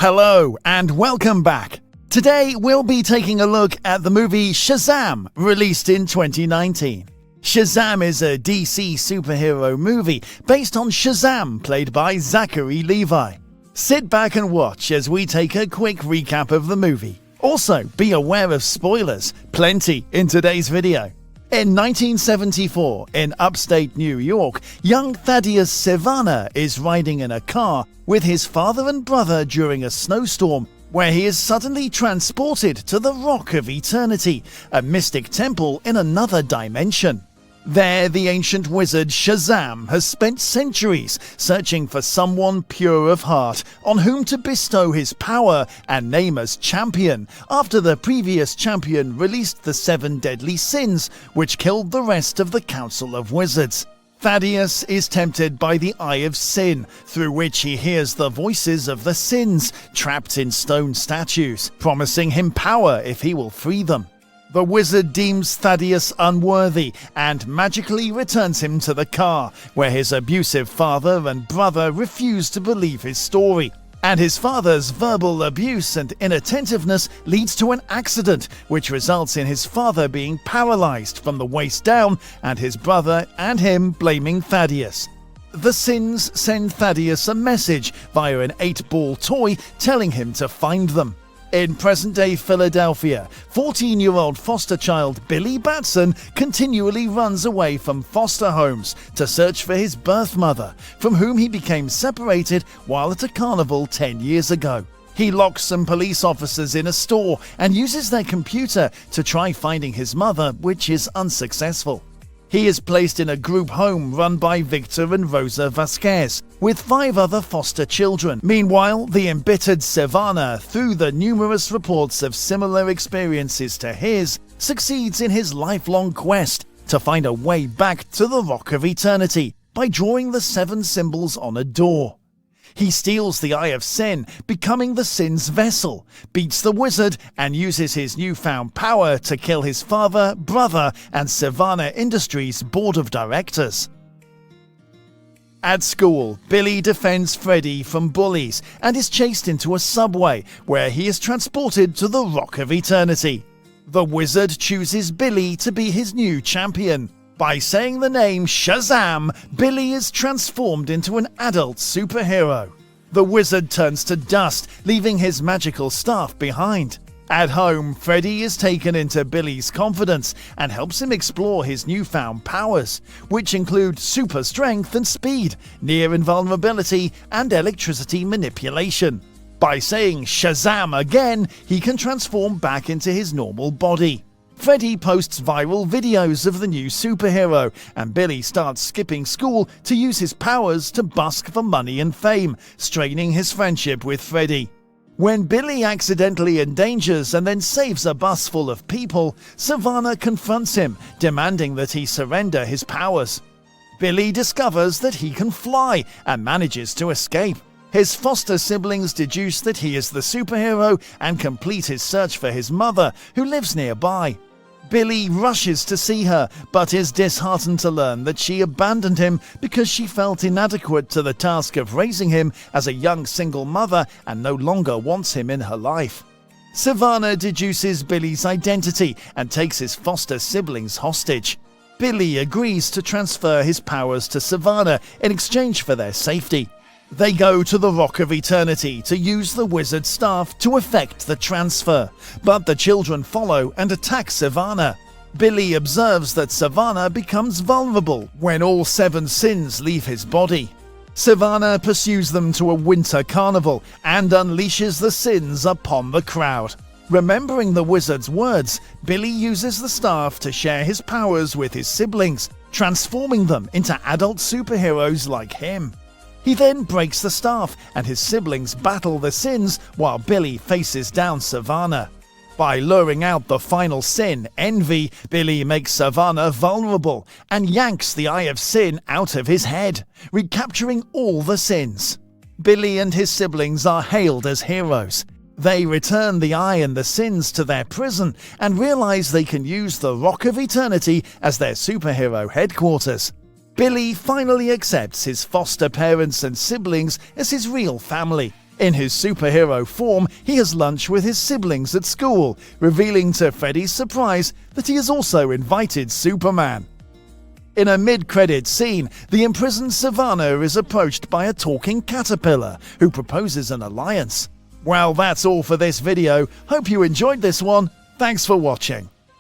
Hello and welcome back. Today we'll be taking a look at the movie Shazam, released in 2019. Shazam is a DC superhero movie based on Shazam, played by Zachary Levi. Sit back and watch as we take a quick recap of the movie. Also, be aware of spoilers, plenty in today's video. In 1974, in upstate New York, young Thaddeus Sivana is riding in a car with his father and brother during a snowstorm, where he is suddenly transported to the Rock of Eternity, a mystic temple in another dimension. There, the ancient wizard Shazam has spent centuries searching for someone pure of heart on whom to bestow his power and name as champion, after the previous champion released the 7 deadly sins, which killed the rest of the Council of Wizards. Thaddeus is tempted by the Eye of Sin, through which he hears the voices of the sins trapped in stone statues, promising him power if he will free them. The wizard deems Thaddeus unworthy and magically returns him to the car, where his abusive father and brother refuse to believe his story. And his father's verbal abuse and inattentiveness leads to an accident, which results in his father being paralyzed from the waist down and his brother and him blaming Thaddeus. The sins send Thaddeus a message via an 8-ball toy telling him to find them. In present-day Philadelphia, 14-year-old foster child Billy Batson continually runs away from foster homes to search for his birth mother, from whom he became separated while at a carnival 10 years ago. He locks some police officers in a store and uses their computer to try finding his mother, which is unsuccessful. He is placed in a group home run by Victor and Rosa Vasquez, with 5 other foster children. Meanwhile, the embittered Sivana, through the numerous reports of similar experiences to his, succeeds in his lifelong quest to find a way back to the Rock of Eternity by drawing the 7 symbols on a door. He steals the Eye of Sin, becoming the Sin's vessel, beats the wizard, and uses his newfound power to kill his father, brother, and Sivana Industries' board of directors. At school, Billy defends Freddy from bullies and is chased into a subway, where he is transported to the Rock of Eternity. The wizard chooses Billy to be his new champion. By saying the name Shazam, Billy is transformed into an adult superhero. The wizard turns to dust, leaving his magical staff behind. At home, Freddy is taken into Billy's confidence and helps him explore his newfound powers, which include super strength and speed, near invulnerability, and electricity manipulation. By saying Shazam again, he can transform back into his normal body. Freddy posts viral videos of the new superhero, and Billy starts skipping school to use his powers to busk for money and fame, straining his friendship with Freddy. When Billy accidentally endangers and then saves a bus full of people, Sivana confronts him, demanding that he surrender his powers. Billy discovers that he can fly and manages to escape. His foster siblings deduce that he is the superhero and complete his search for his mother, who lives nearby. Billy rushes to see her, but is disheartened to learn that she abandoned him because she felt inadequate to the task of raising him as a young single mother and no longer wants him in her life. Sivana deduces Billy's identity and takes his foster siblings hostage. Billy agrees to transfer his powers to Sivana in exchange for their safety. They go to the Rock of Eternity to use the wizard's staff to effect the transfer, but the children follow and attack Sivana. Billy observes that Sivana becomes vulnerable when all 7 sins leave his body. Sivana pursues them to a winter carnival and unleashes the sins upon the crowd. Remembering the wizard's words, Billy uses the staff to share his powers with his siblings, transforming them into adult superheroes like him. He then breaks the staff, and his siblings battle the sins while Billy faces down Sivana. By luring out the final sin, envy, Billy makes Sivana vulnerable and yanks the Eye of Sin out of his head, recapturing all the sins. Billy and his siblings are hailed as heroes. They return the Eye and the sins to their prison and realize they can use the Rock of Eternity as their superhero headquarters. Billy finally accepts his foster parents and siblings as his real family, In his superhero form, he has lunch with his siblings at school, revealing to Freddy's surprise that he has also invited Superman. In a mid-credits scene, the imprisoned Sivana is approached by a talking caterpillar, who proposes an alliance. Well, that's all for this video. Hope you enjoyed this one. Thanks for watching.